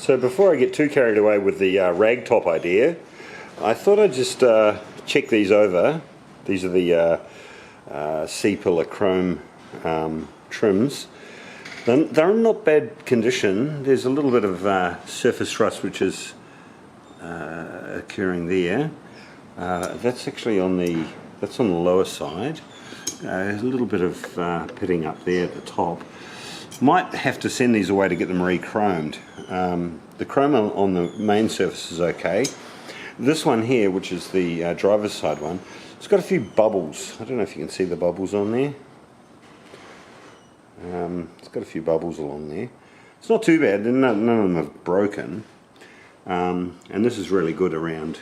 So before I get too carried away with the rag top idea, I thought I'd just check these over. These are the C-pillar chrome trims. They're in not bad condition. There's a little bit of surface rust which is occurring there. That's actually on the lower side. A little bit of pitting up there at the top. Might have to send these away to get them re-chromed. The chrome on the main surface is okay. This one here, which is the driver's side one, it's got a few bubbles. I don't know if you can see the bubbles on there. It's got a few bubbles along there. It's not too bad, none of them have broken. And this is really good around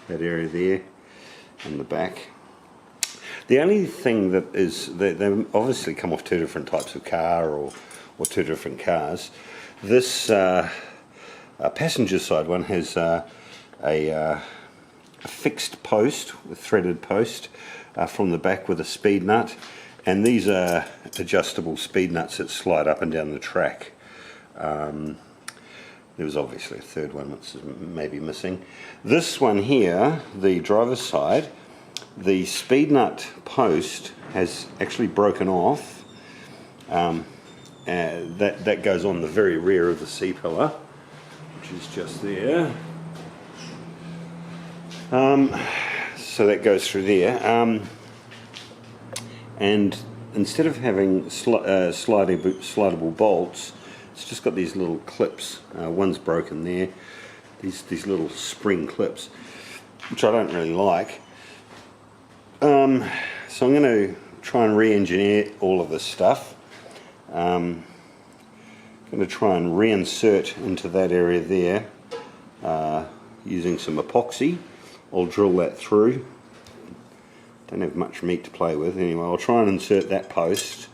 that area there and the back. The only thing that is, they obviously come off two different types of car or two different cars. This passenger side one has a fixed post, with threaded post from the back with a speed nut, and these are adjustable speed nuts that slide up and down the track. There was obviously a third one that's maybe missing. This one here, the driver's side, the speed nut post has actually broken off. That goes on the very rear of the C-pillar, which is just there. So that goes through there. And instead of having slidable bolts, it's just got these little clips. One's broken there. These little spring clips, which I don't really like. So I'm going to try and re-engineer all of this stuff. I'm going to try and reinsert into that area there using some epoxy. I'll drill that through. Don't have much meat to play with anyway. I'll try and insert that post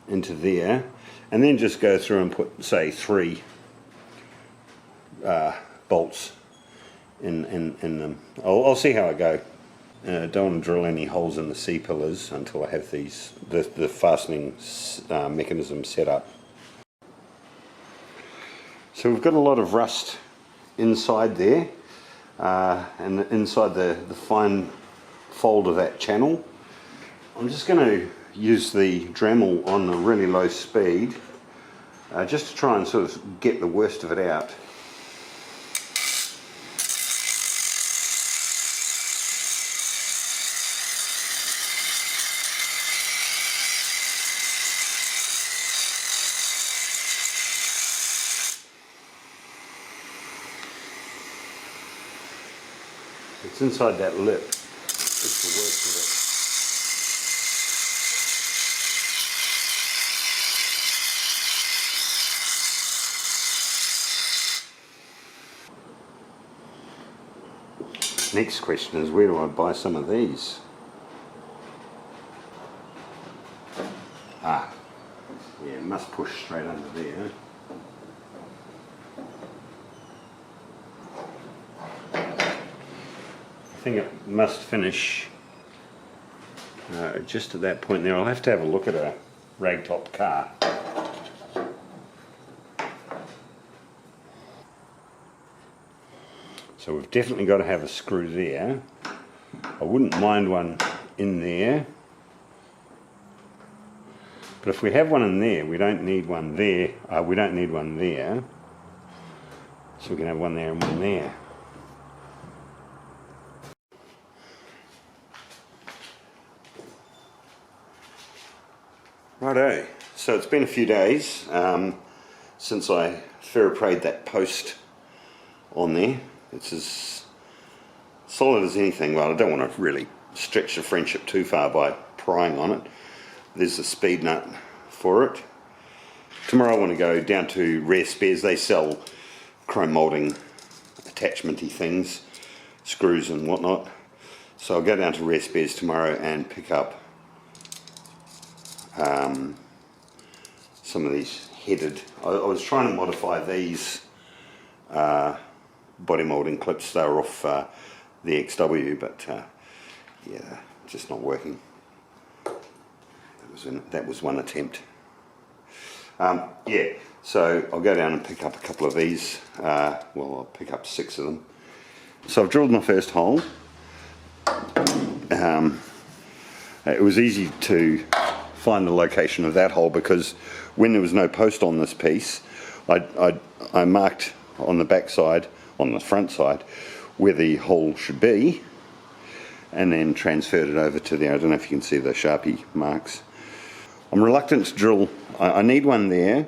into there and then just go through and put, say, 3 bolts in them. I'll see how I go. Don't want to drill any holes in the C-pillars until I have the fastening mechanism set up. So we've got a lot of rust inside there, and inside the fine fold of that channel. I'm just going to use the Dremel on a really low speed, just to try and sort of get the worst of it out. It's inside that lip. It's the worst of it. Next question is, where do I buy some of these? Yeah, it must push straight under there. I think it must finish just at that point there. I'll have to have a look at a ragtop car. So we've definitely got to have a screw there. I wouldn't mind one in there, but if we have one in there, we don't need one there. We don't need one there, so we can have one there and one there. Righto, so it's been a few days since I ferroprayed that post on there. It's as solid as anything. Well, I don't want to really stretch the friendship too far by prying on it. There's the speed nut for it. Tomorrow I want to go down to Rare Spares. They sell chrome moulding attachment-y things, screws and whatnot. So I'll go down to Rare Spares tomorrow and pick up some of these headed. I was trying to modify these body moulding clips. They were off the XW, but yeah, just not working. That was one attempt. Yeah, So I'll go down and pick up a couple of these. Well, I'll pick up 6 of them. So I've drilled my first hole. It was easy to find the location of that hole because when there was no post on this piece, I marked on the back side, on the front side, where the hole should be, and then transferred it over to the, I don't know if you can see the Sharpie marks. I'm reluctant to drill, I need one there,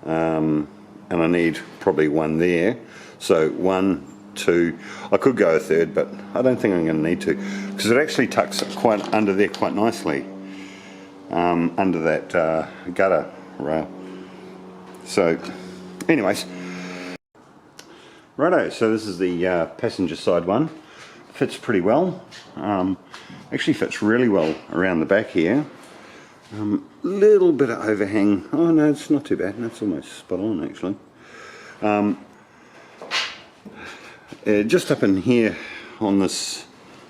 and I need probably one there. So 1, 2, I could go a third, but I don't think I'm going to need to, because it actually tucks quite under there quite nicely, under that gutter rail. So anyways, righto, so this is the passenger side one. Fits pretty well, actually fits really well around the back here. Little bit of overhang, oh no, it's not too bad, that's almost spot on actually. Just up in here on this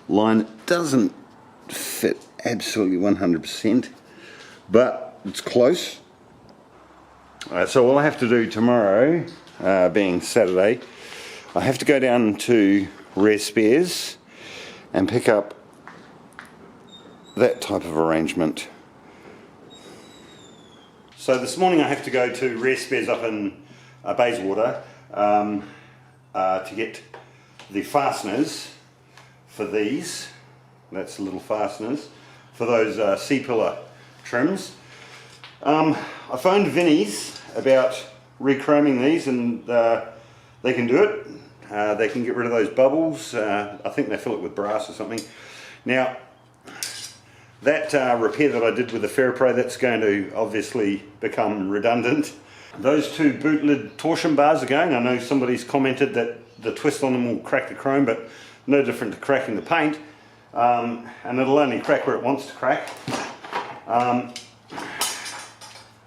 line, it doesn't fit absolutely 100%, but it's close. So all I have to do tomorrow, being Saturday, I have to go down to Rare Spares and pick up that type of arrangement. So this morning I have to go to Rare Spares up in Bayswater to get the fasteners for these. That's the little fasteners for those C-pillar trims. I phoned Vinnie's about rechroming these, and they can do it. They can get rid of those bubbles. I think they fill it with brass or something. Now, that repair that I did with the Fairlane, that's going to obviously become redundant. Those 2 boot lid torsion bars are going. I know somebody's commented that the twist on them will crack the chrome, but no different to cracking the paint. And it'll only crack where it wants to crack.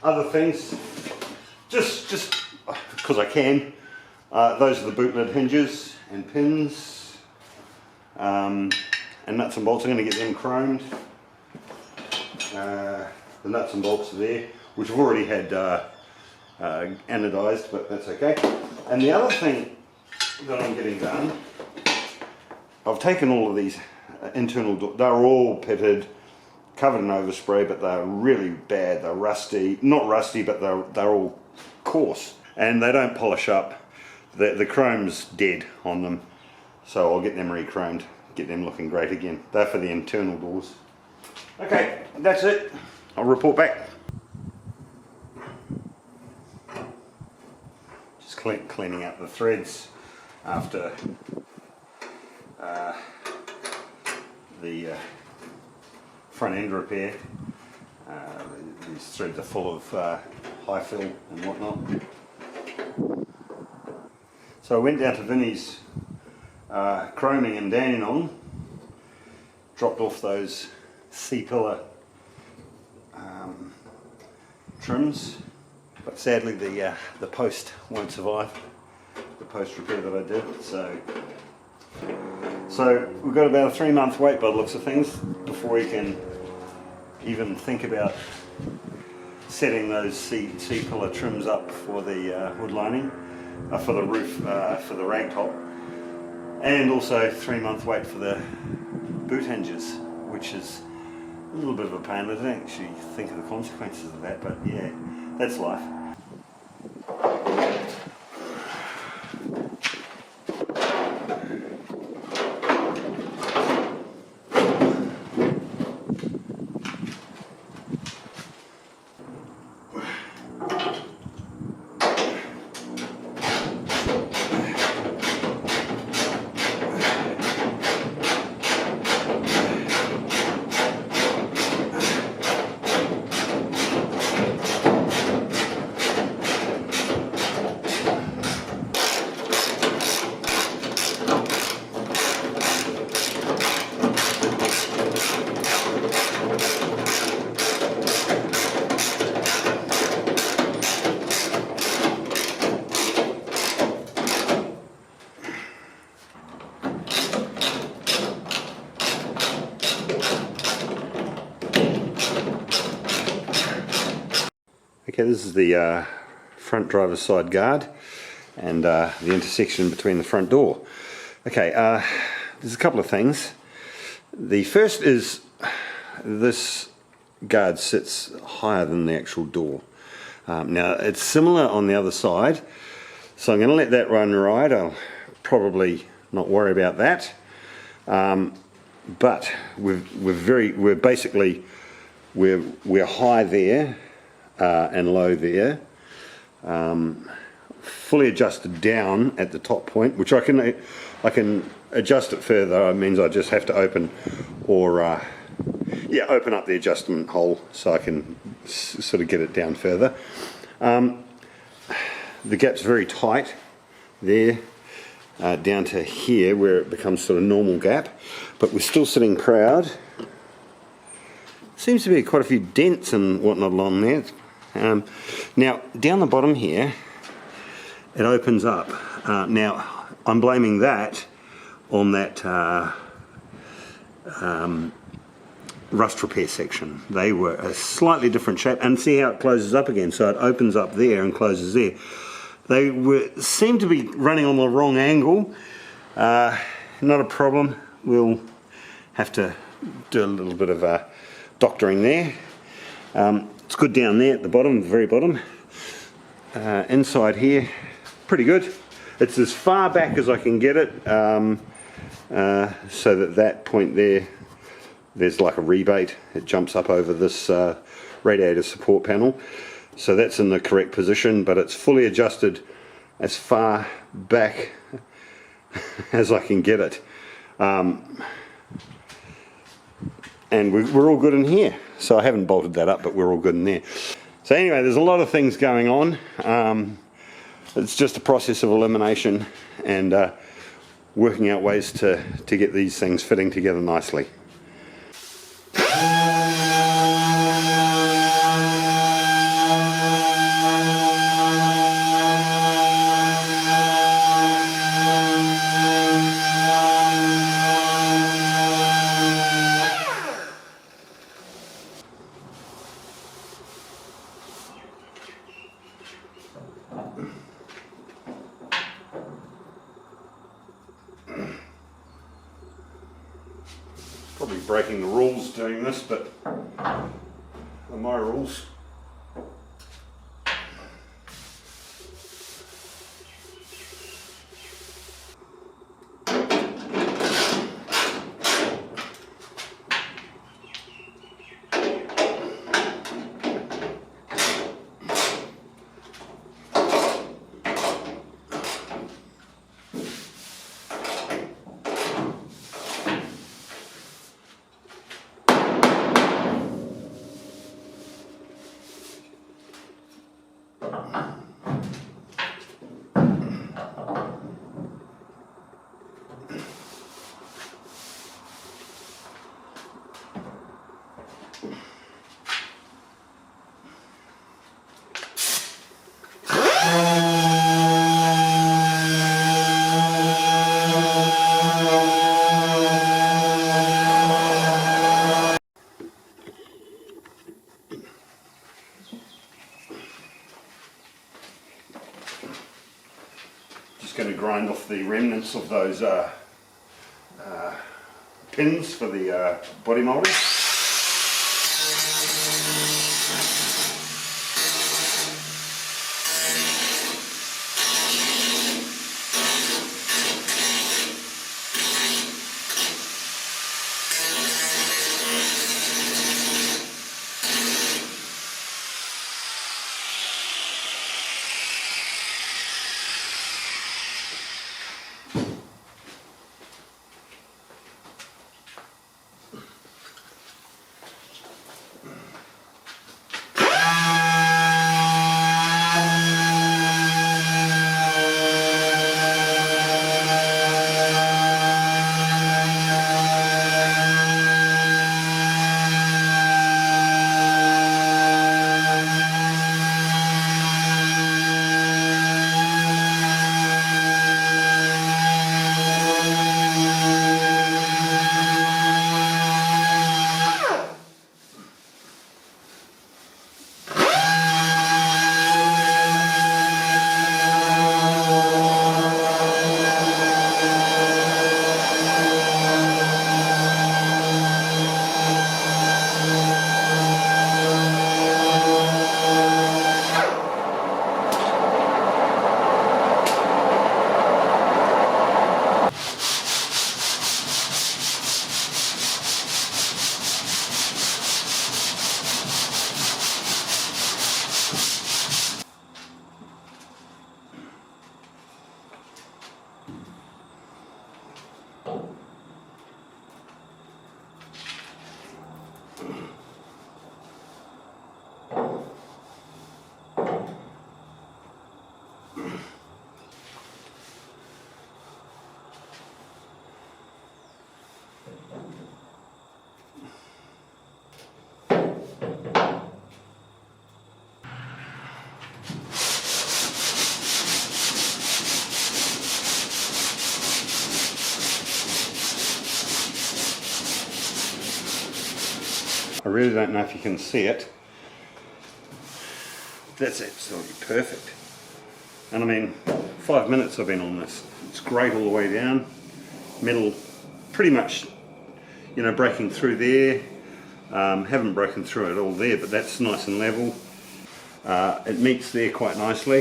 Other things, just because I can, those are the boot lid hinges and pins, and nuts and bolts. I'm going to get them chromed. The nuts and bolts are there, which I've already had anodized, but that's okay. And the other thing that I'm getting done, I've taken all of these internal doors, they're all pitted, covered in overspray, but they're really bad. They're rusty, not rusty, but they're all coarse, and they don't polish up. The chrome's dead on them, so I'll get them re-chromed, get them looking great again. They're for the internal doors. Okay, that's it. I'll report back. Just cleaning up the threads after the front end repair. These threads are full of high fill and whatnot. So I went down to Vinnie's chroming and Dandenong, dropped off those C-pillar trims, but sadly the post won't survive, the post repair that I did. So we've got about a 3-month wait by the looks of things before we can even think about setting those C-pillar trims up for the hood lining, for the roof, for the rag top, and also 3-month wait for the boot hinges, which is a little bit of a pain. I don't actually think of the consequences of that, but yeah, that's life. Okay, this is the front driver's side guard and the intersection between the front door. Okay, there's a couple of things. The first is this guard sits higher than the actual door. Now it's similar on the other side, so I'm going to let that run right. I'll probably not worry about that. But we're basically high there and low there, fully adjusted down at the top point, which I can adjust it further. It means I just have to open open up the adjustment hole so I can sort of get it down further. The gap's very tight there, down to here where it becomes sort of normal gap, but we're still sitting proud. Seems to be quite a few dents and whatnot along there. Now down the bottom here it opens up. Now I'm blaming that on that rust repair section. They were a slightly different shape, and see how it closes up again, so it opens up there and closes there. They seem to be running on the wrong angle. Not a problem, we'll have to do a little bit of doctoring there. It's good down there at the bottom, the very bottom. Inside here, pretty good. It's as far back as I can get it, so that point there's like a rebate. It jumps up over this radiator support panel, so that's in the correct position, but it's fully adjusted as far back as I can get it. And we're all good in here. So I haven't bolted that up, but we're all good in there. So anyway, there's a lot of things going on. It's just a process of elimination and working out ways to get these things fitting together nicely. Probably breaking the rules doing this, but they're my rules. Just going to grind off the remnants of those pins for the body moulding. I really don't know if you can see it. That's absolutely perfect. And I mean, 5 minutes I've been on this. It's great all the way down. Metal pretty much, you know, breaking through there. Haven't broken through it all there, but that's nice and level. It meets there quite nicely.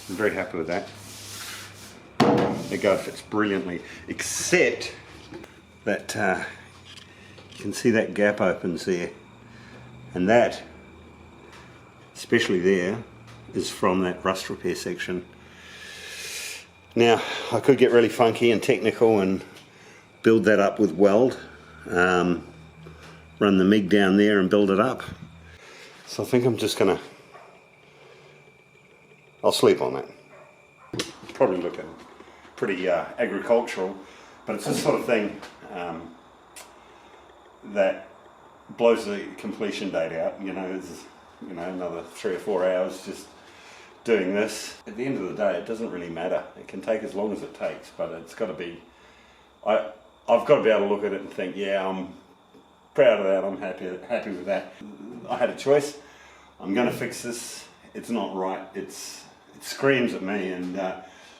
I'm very happy with that. The guard fits brilliantly, except that you can see that gap opens there, and that, especially there, is from that rust repair section. Now, I could get really funky and technical and build that up with weld, run the MIG down there and build it up. So I think I'm just gonna, I'll sleep on that. Probably looking pretty agricultural, but it's this sort of thing that blows the completion date out. You know, it's, you know, another 3 or 4 hours just doing this. At the end of the day, it doesn't really matter. It can take as long as it takes, but it's got to be, I've got to be able to look at it and think, yeah, I'm proud of that, I'm happy with that. I had a choice. I'm going to fix this. It's not right. It screams at me, and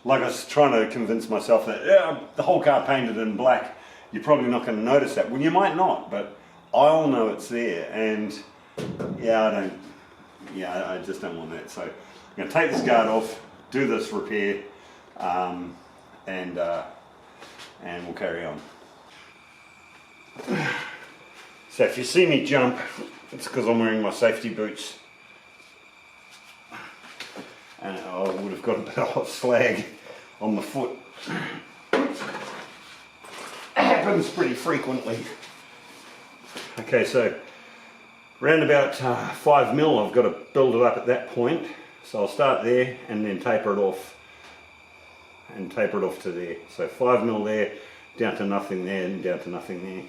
like I was trying to convince myself that, yeah, the whole car painted in black, you're probably not going to notice that. Well, you might not, but I'll know it's there, and yeah, I just don't want that. So I'm going to take this guard off, do this repair, and we'll carry on. So if you see me jump, it's because I'm wearing my safety boots. And I would have got a bit of hot slag on the foot. It happens pretty frequently. Okay, so around about 5 mil, I've got to build it up at that point. So I'll start there and then taper it off, and taper it off to there. So 5 mil there, down to nothing there, and down to nothing there.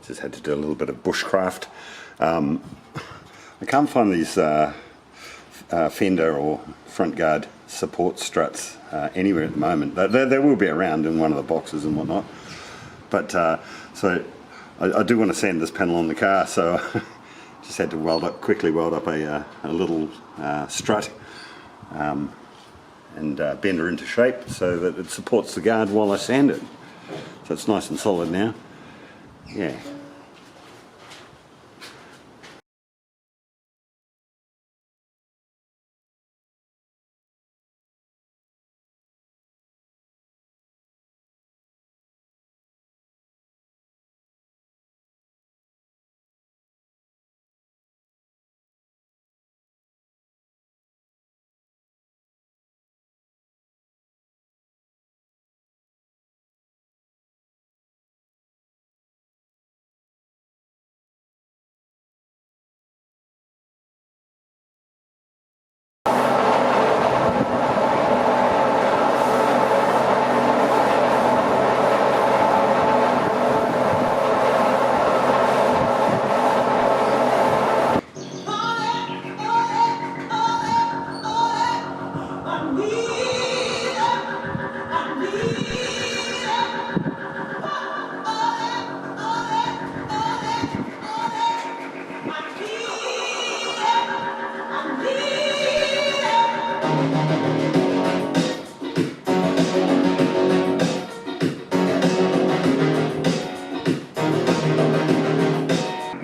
Just had to do a little bit of bushcraft. I can't find these fender or front guard support struts anywhere at the moment. They will be around in one of the boxes and whatnot. But so I do want to sand this panel on the car, so just had to quickly weld up a little strut and bend her into shape so that it supports the guard while I sand it. So it's nice and solid now. Yeah.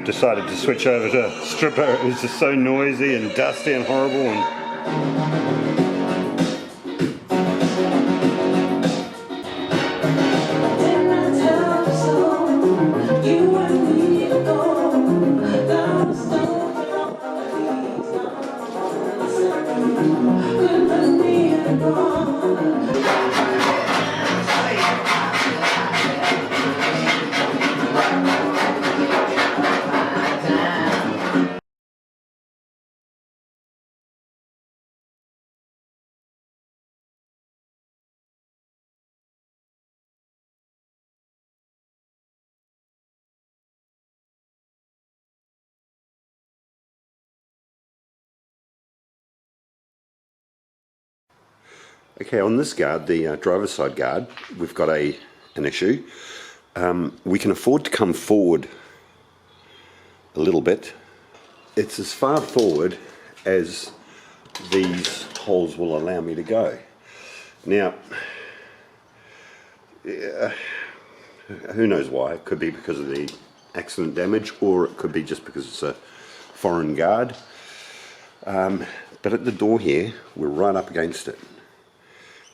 Decided to switch over to stripper. It was just so noisy and dusty and horrible, and Okay, on this guard, the driver's side guard, we've got an issue. We can afford to come forward a little bit. It's as far forward as these holes will allow me to go. Now, who knows why? It could be because of the accident damage, or it could be just because it's a foreign guard. But at the door here, we're right up against it.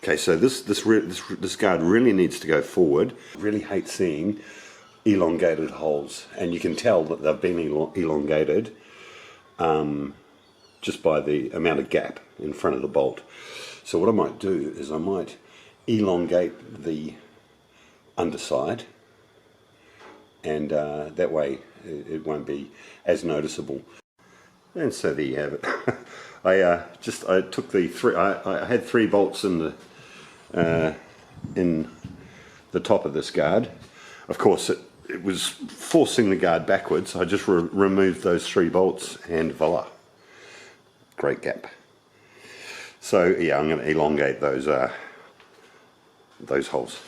Okay, so this guard really needs to go forward. I really hate seeing elongated holes, and you can tell that they've been elongated just by the amount of gap in front of the bolt. So what I might do is I might elongate the underside, and that way it won't be as noticeable. And so there you have it. I took the three. I had 3 bolts in the top of this guard. Of course, it was forcing the guard backwards. I just removed those 3 bolts, and voila, great gap. So yeah, I'm going to elongate those holes.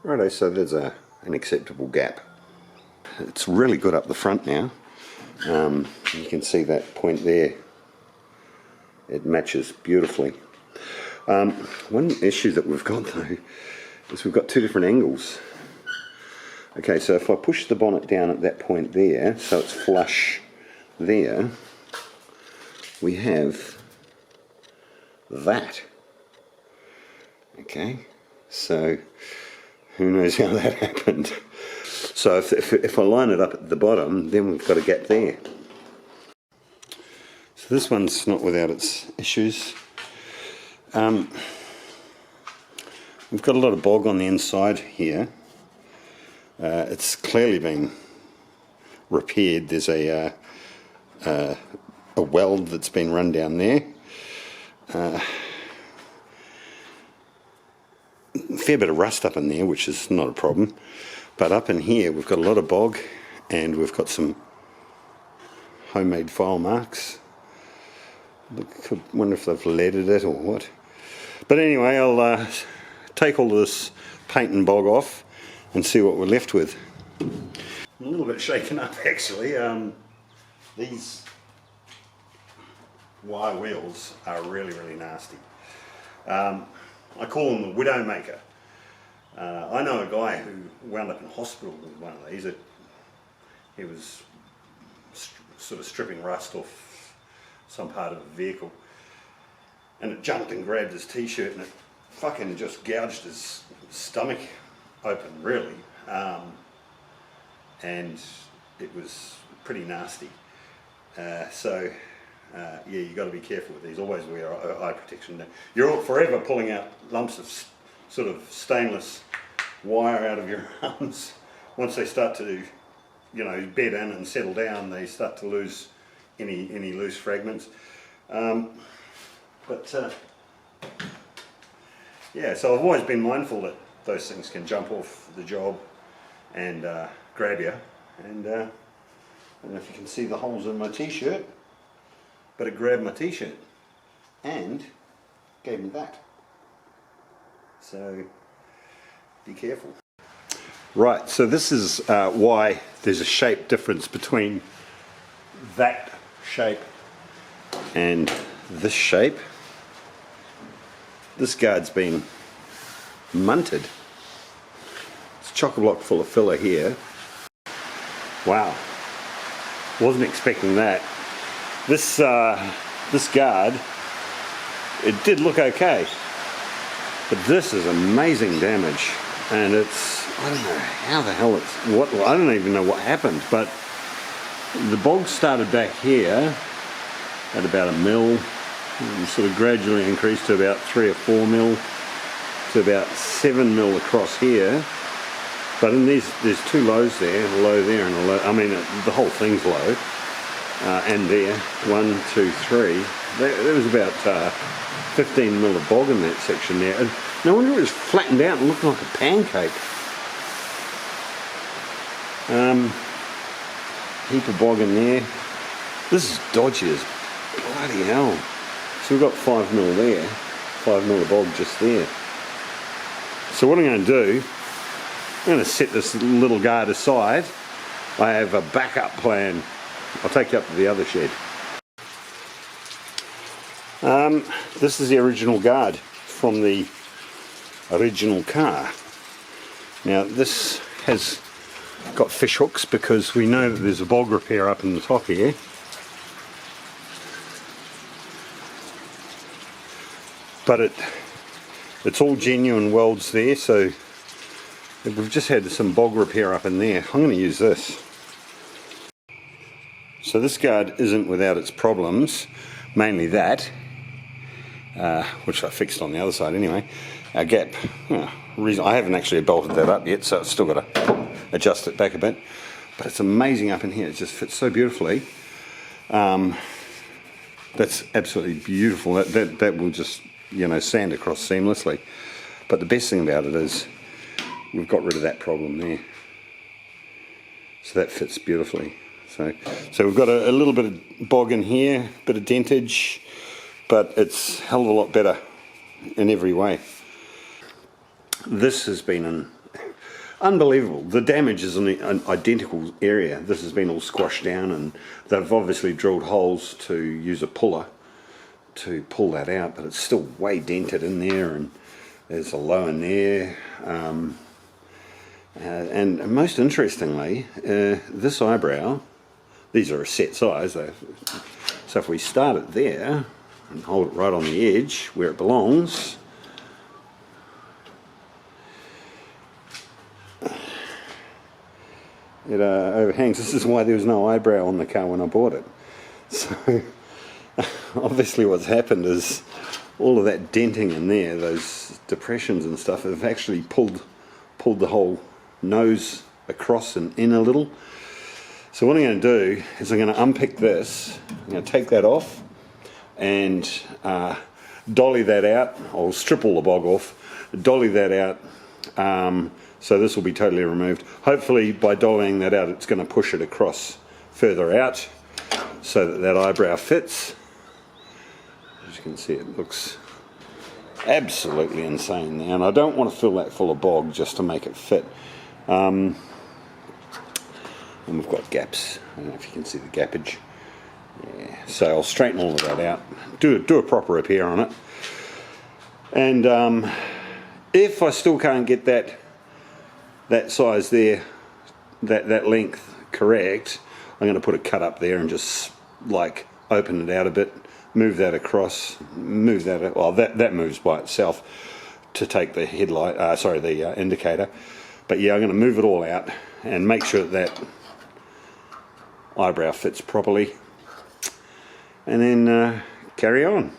Righto, so there's an acceptable gap. It's really good up the front now. You can see that point there. It matches beautifully. One issue that we've got though is we've got 2 different angles. Okay, so if I push the bonnet down at that point there, so it's flush there, we have that. Okay, so who knows how that happened. So if I line it up at the bottom, then we've got a gap there. So this one's not without its issues. We've got a lot of bog on the inside here. It's clearly been repaired. There's a weld that's been run down there. Fair bit of rust up in there, which is not a problem. But up in here we've got a lot of bog, and we've got some homemade file marks. I wonder if they've leaded it or what. But anyway, I'll take all this paint and bog off and see what we're left with. I'm a little bit shaken up actually. These wire wheels are really nasty. I call them the Widowmaker. I know a guy who wound up in hospital with one of these. He was sort of stripping rust off some part of the vehicle, and it jumped and grabbed his t-shirt, and it fucking just gouged his stomach open, really. And it was pretty nasty. So yeah, you got to be careful with these. Always wear eye protection. You're forever pulling out lumps of sort of stainless wire out of your arms. Once they start to, you know, bed in and settle down, they start to lose any loose fragments. Yeah, so I've always been mindful that those things can jump off the job and grab you. And I don't know if you can see the holes in my t-shirt, but it grabbed my t-shirt and gave me that. So be careful. Right, so this is why there's a shape difference between that shape and this shape. This guard's been munted. It's chock-a-block full of filler here. Wow, wasn't expecting that. This guard, it did look okay, but this is amazing damage, and it's, I don't know how the hell I don't even know what happened, but the bog started back here at about 1 mil, and sort of gradually increased to about 3 or 4 mil, to about 7 mil across here. But in these, there's 2 lows there, a low there and a low, I mean the whole thing's low. And there, 1, 2, 3. There was about 15 mil of bog in that section there. And no wonder it was flattened out and looked like a pancake. Heap of bog in there. This is dodgy as bloody hell. So we've got 5mm there, 5mm of bog just there. So what I'm going to do, I'm going to set this little guard aside. I have a backup plan. I'll take you up to the other shed. This is the original guard from the original car. Now this has got fish hooks because we know that there's a bog repair up in the top here. But it's all genuine welds there, so we've just had some bog repair up in there. I'm going to use this. So this guard isn't without its problems, mainly that, which I fixed on the other side anyway. Our gap, I haven't actually bolted that up yet, so I've still got to adjust it back a bit. But it's amazing up in here, it just fits so beautifully. That's absolutely beautiful. That will just, you know, sand across seamlessly. But the best thing about it is we've got rid of that problem there. So that fits beautifully. So we've got a little bit of bog in here, a bit of dentage, but it's a hell of a lot better in every way. This has been unbelievable. The damage is in an identical area. This has been all squashed down, and they've obviously drilled holes to use a puller to pull that out, but it's still way dented in there, and there's a low in there. And most interestingly, this eyebrow, these are a set size, so if we start it there and hold it right on the edge where it belongs, it overhangs. This is why there was no eyebrow on the car when I bought it. So obviously what's happened is all of that denting in there, those depressions and stuff, have actually pulled the whole nose across and in a little. So what I'm going to do is I'm going to unpick this, I'm going to take that off and dolly that out. I'll strip all the bog off, dolly that out, so this will be totally removed. Hopefully by dollying that out it's going to push it across further out so that that eyebrow fits. As you can see, it looks absolutely insane now, and I don't want to fill that full of bog just to make it fit. And we've got gaps. I don't know if you can see the gappage. Yeah. So I'll straighten all of that out, do a proper repair on it, and if I still can't get that size there, that length correct, I'm going to put a cut up there and just like open it out a bit, move that across, move that, well that moves by itself to take the headlight, the indicator. But yeah, I'm going to move it all out and make sure that eyebrow fits properly, and then carry on.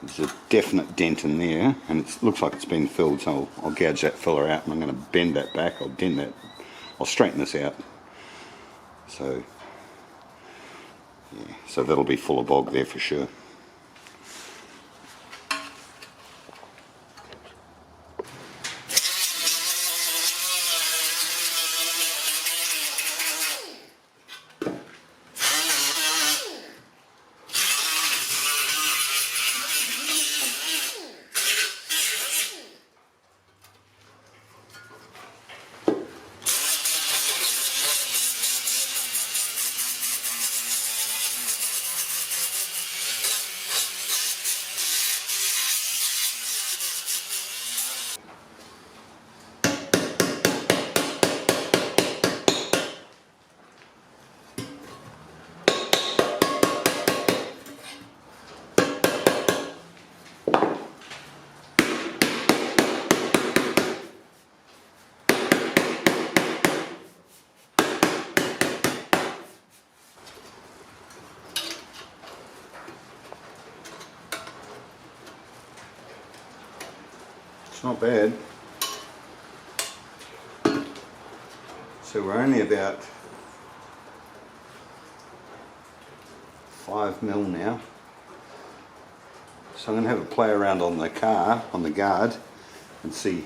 There's a definite dent in there, and it looks like it's been filled, so I'll gouge that filler out, and I'm going to bend that back, I'll dent that, I'll straighten this out. So, yeah, so that'll be full of bog there for sure. It's not bad. So we're only about 5 mil now. So I'm going to have a play around on the car, on the guard, and see.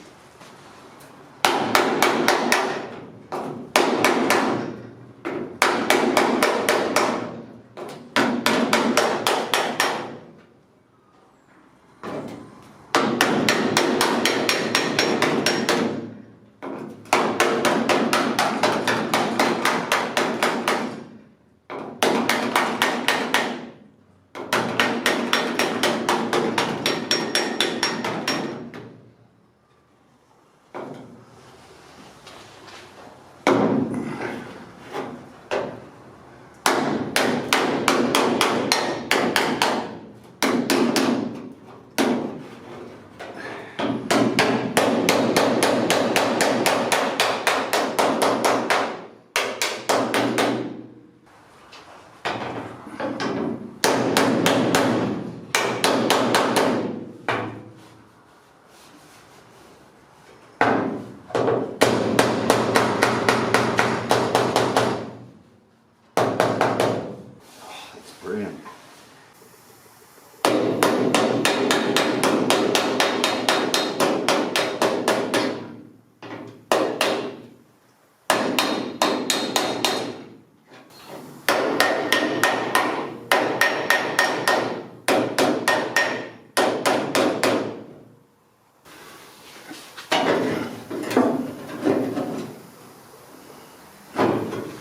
Brilliant.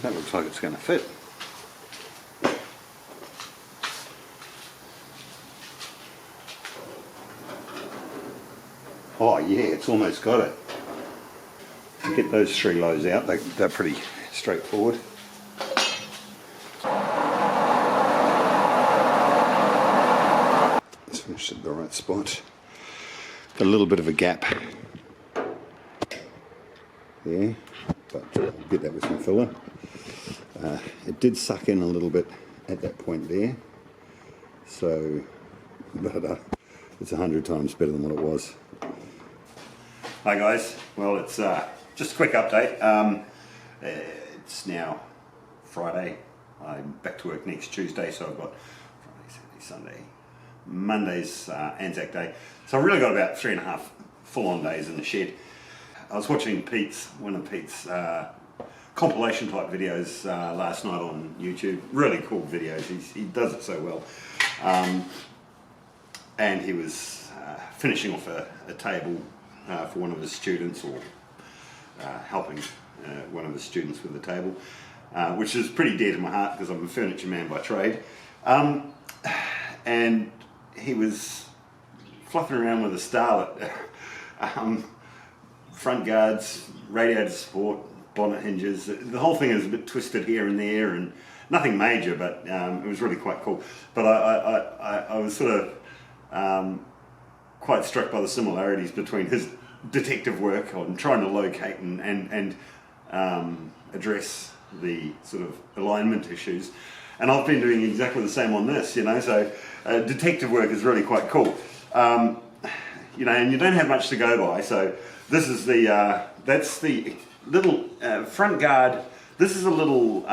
That looks like it's going to fit. Oh yeah, it's almost got it. Get those 3 lows out, they're pretty straightforward. Let's finish at the right spot. Got a little bit of a gap there, but I'll get that with some filler. It did suck in a little bit at that point there, so but it's 100 times better than what it was. Hi guys, well it's just a quick update. It's now Friday. I'm back to work next Tuesday, so I've got Friday, Saturday, Sunday, Monday's Anzac Day. So I've really got about 3.5 full-on days in the shed. I was watching one of Pete's compilation type videos last night on YouTube. Really cool videos, he does it so well. And he was finishing off a table for one of his students, or helping one of his students with the table, which is pretty dear to my heart because I'm a furniture man by trade. And he was fluffing around with a starlet, front guards, radiator support, bonnet hinges. The whole thing is a bit twisted here and there, and nothing major, but it was really quite cool. But I was sort of quite struck by the similarities between his detective work on trying to locate and address the sort of alignment issues, and I've been doing exactly the same on this, you know. So detective work is really quite cool, you know, and you don't have much to go by. So this is the that's the little front guard. This is a little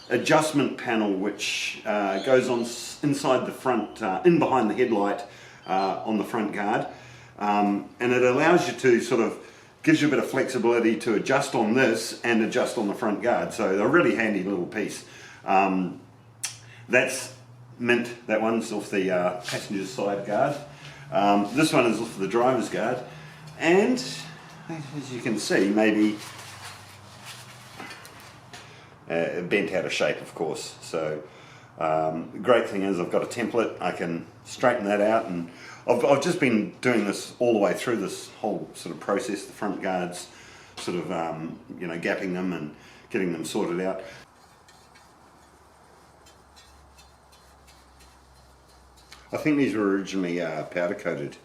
adjustment panel which goes on inside the front, in behind the headlight, on the front guard, and it allows you to sort of, gives you a bit of flexibility to adjust on this and adjust on the front guard. So they're a really handy little piece. That's mint. That one's off the passenger side guard. This one is off the driver's guard, and as you can see, maybe bent out of shape, of course. So the great thing is I've got a template. I can straighten that out, and I've just been doing this all the way through this whole sort of process, the front guards, sort of you know, gapping them and getting them sorted out. I think these were originally powder coated,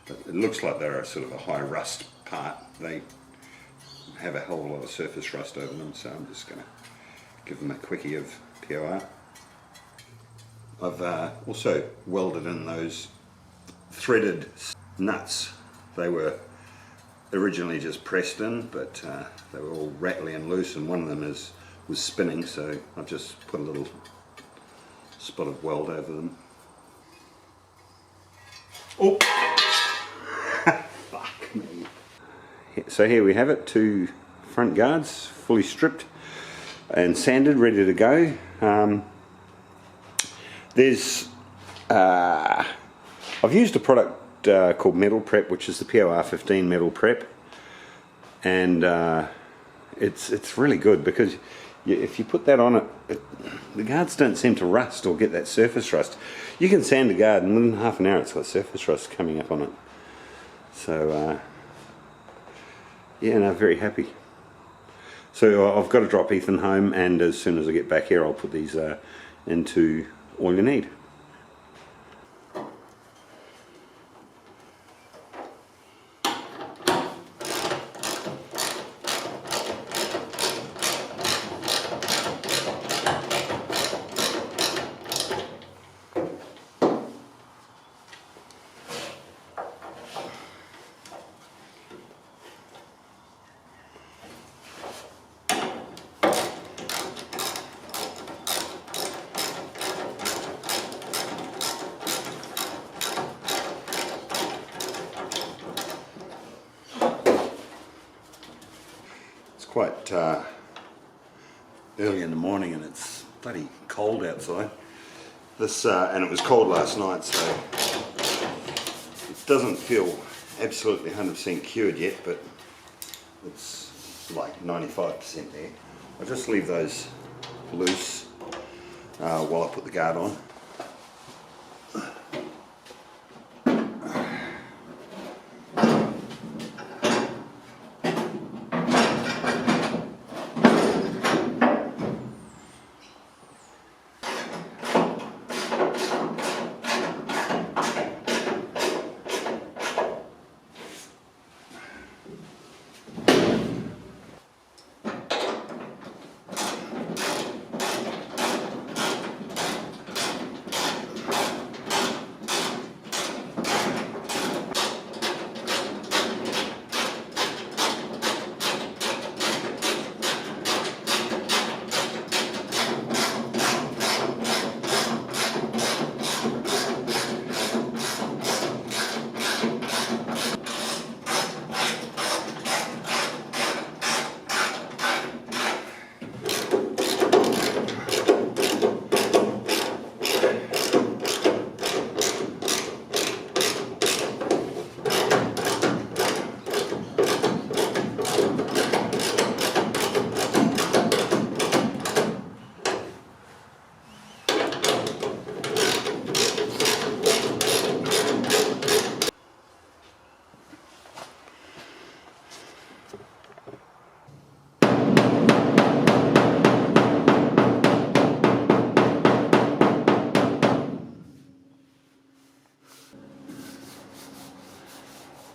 but it looks like they're a sort of a high rust part. They have a hell of a lot of surface rust over them, so I'm just going to give them a quickie of POR. I've also welded in those threaded nuts. They were originally just pressed in, but they were all rattly and loose, and one of them was spinning, so I've just put a little spot of weld over them. Oh! Fuck me. So here we have it, 2 front guards, fully stripped and sanded, ready to go. I've used a product called Metal Prep, which is the POR15 Metal Prep, and it's really good because if you put that on it, the guards don't seem to rust or get that surface rust. You can sand a guard and within half an hour it's got surface rust coming up on it. So yeah, no, very happy. So I've got to drop Ethan home, and as soon as I get back here I'll put these into All You Need. Quite early in the morning and it's bloody cold outside. This and it was cold last night, so it doesn't feel absolutely 100% cured yet, but it's like 95% there. I'll just leave those loose while I put the guard on.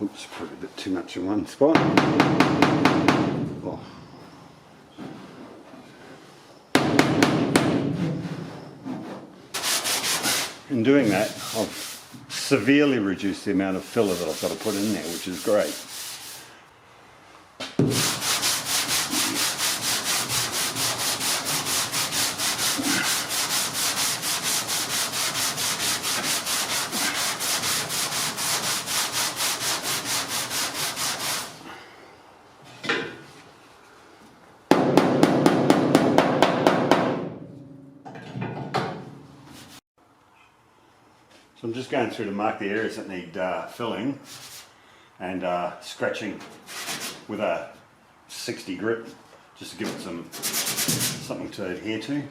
Oops, probably a bit too much in one spot. Oh. In doing that, I've severely reduced the amount of filler that I've got to put in there, which is great. So I'm just going through to mark the areas that need filling and scratching with a 60 grit, just to give it something to adhere to.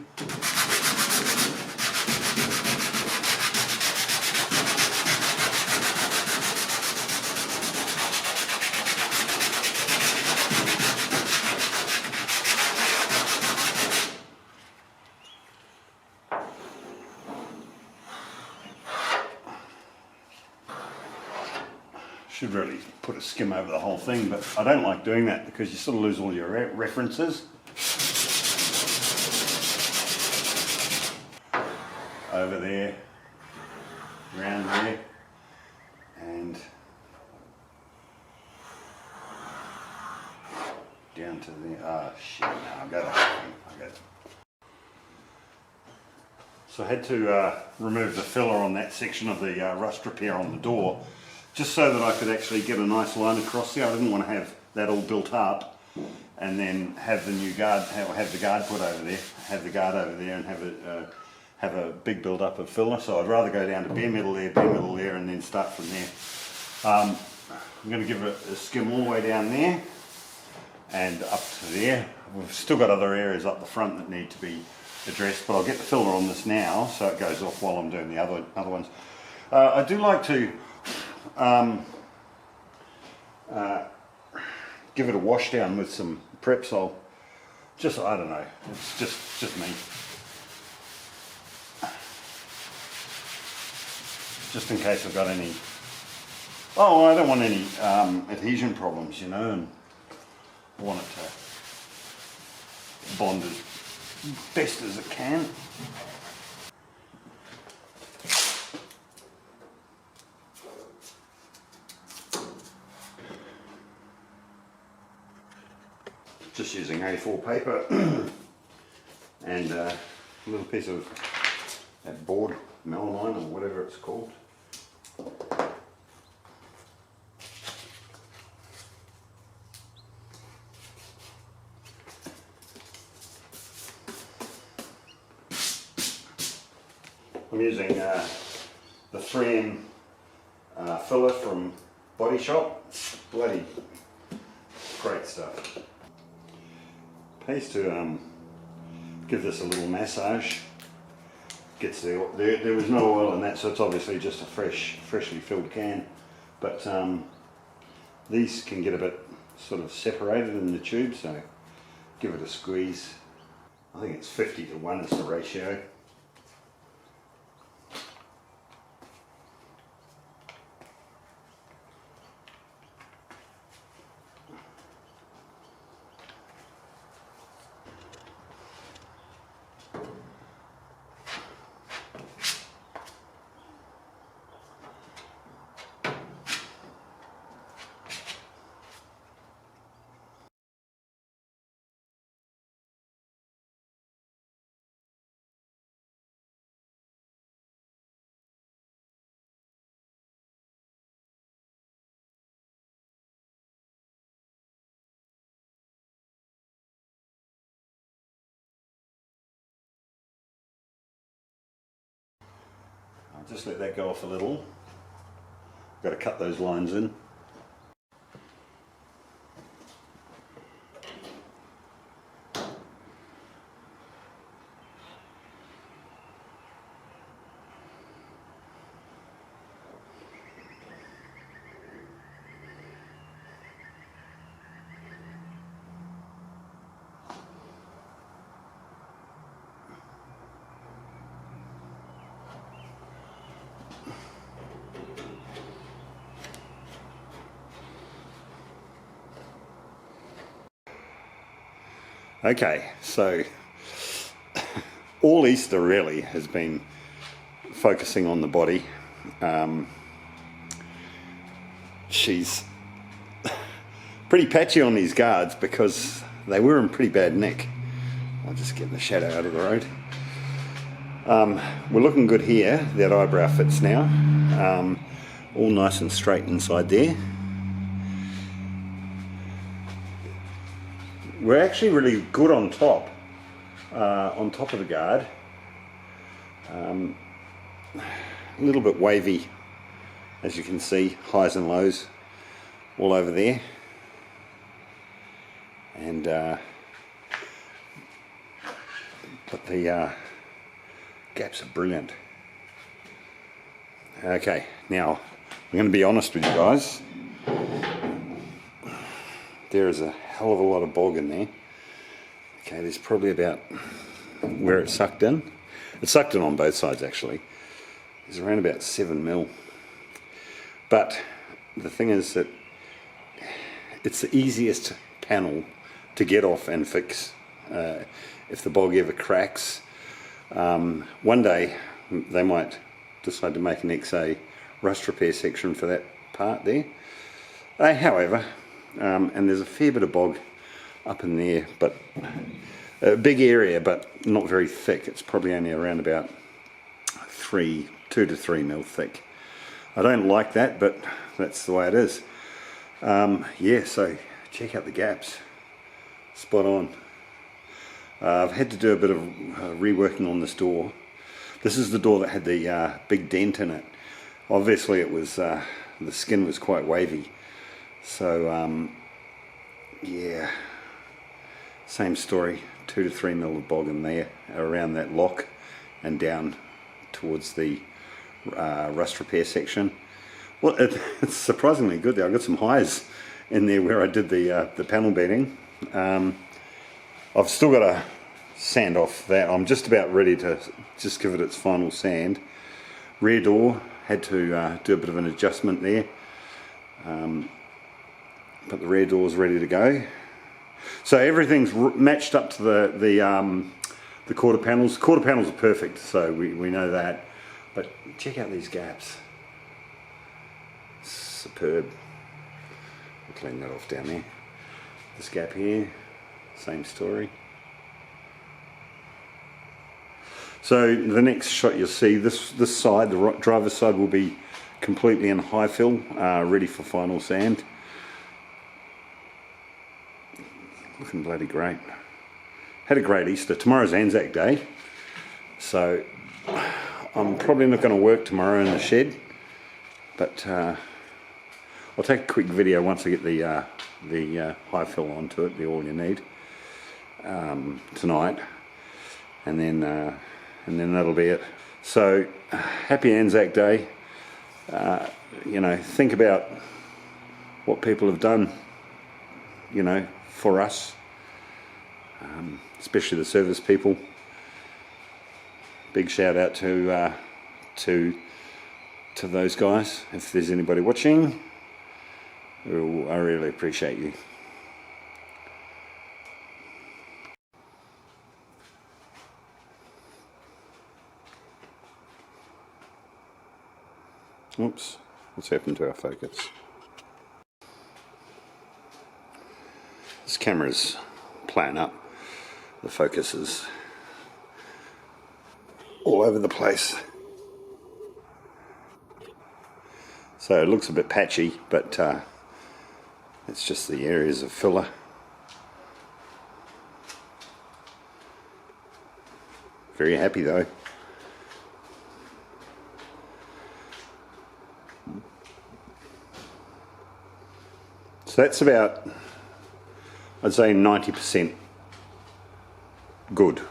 Should really put a skim over the whole thing, but I don't like doing that because you sort of lose all your references. Over there, around there, and down to there. Oh shit, no, I've got it. So I had to remove the filler on that section of the rust repair on the door, just so that I could actually get a nice line across there. I didn't want to have that all built up and then have the new guard, have the guard put over there, have the guard over there and have a big build up of filler. So I'd rather go down to bare metal there and then start from there. I'm going to give it a skim all the way down there and up to there. We've still got other areas up the front that need to be addressed, but I'll get the filler on this now so it goes off while I'm doing the other ones. I do like to give it a wash down with some Prepsol. I don't know, it's just me. Just in case I've got any, I don't want any adhesion problems, you know, and I want it to bond as best as it can. Just using A4 paper and a little piece of that board, melamine or whatever it's called. I'm using the 3M filler from Body Shop. Bloody great stuff. Pays to give this a little massage. Gets there was no oil in that, so it's obviously just a freshly filled can. But these can get a bit sort of separated in the tube, so give it a squeeze. I think it's 50:1 is the ratio. I'll just let that go off a little. Got to cut those lines in. Okay, so all Easter really has been focusing on the body. She's pretty patchy on these guards because they were in pretty bad nick. I'll just get the shadow out of the road. We're looking good here. That eyebrow fits now. All nice and straight inside there. We're actually really good on top of the guard. A little bit wavy, as you can see, highs and lows all over there. And but the gaps are brilliant. Okay, now I'm going to be honest with you guys. There is a hell of a lot of bog in there. Okay, there's probably about where it sucked in. It sucked in on both sides actually. There's around about 7 mil. But the thing is that it's the easiest panel to get off and fix if the bog ever cracks. One day they might decide to make an XA rust repair section for that part there. However, and there's a fair bit of bog up in there, but a big area, but not very thick. It's probably only around about 2 to 3 mil thick. I don't like that, but that's the way it is. Yeah, so check out the gaps. Spot on. I've had to do a bit of reworking on this door. This is the door that had the big dent in it. Obviously it was, the skin was quite wavy. So yeah, same story, 2 to 3 mil of bog in there, around that lock and down towards the rust repair section. Well, it's surprisingly good there. I got some highs in there where I did the panel beading. I've still got to sand off that. I'm just about ready to just give it its final sand. Rear door, had to do a bit of an adjustment there, but the rear door is ready to go. So everything's matched up to the quarter panels. Quarter panels are perfect, so we know that. But check out these gaps. Superb. I'll clean that off down there. This gap here, same story. So the next shot you'll see, this side, the driver's side, will be completely in high fill, ready for final sand. Looking bloody great. Had a great Easter. Tomorrow's Anzac Day, so I'm probably not going to work tomorrow in the shed, but I'll take a quick video once I get the high fill onto it, the all you need, tonight, and then that'll be it. So happy Anzac Day. You know, think about what people have done, you know, for us, especially the service people. Big shout out to those guys. If there's anybody watching, I really appreciate you. Oops, what's happened to our focus? This camera's playing up. The focus is all over the place. So it looks a bit patchy, but it's just the areas of filler. Very happy though. So that's about, I'd say 90% good,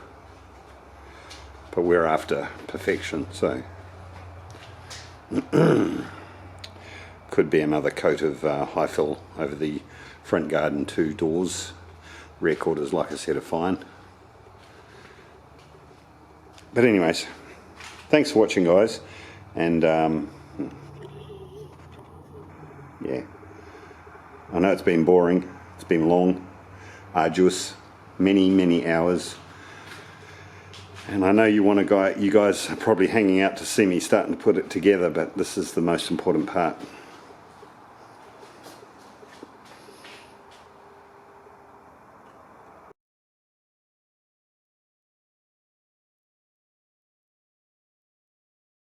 but we're after perfection, so could be another coat of high fill over the front garden 2 doors. Rear quarters, like I said, are fine. But anyways, thanks for watching, guys, and yeah, I know it's been boring, it's been long, arduous, many hours, and I know you guys are probably hanging out to see me starting to put it together, but this is the most important part.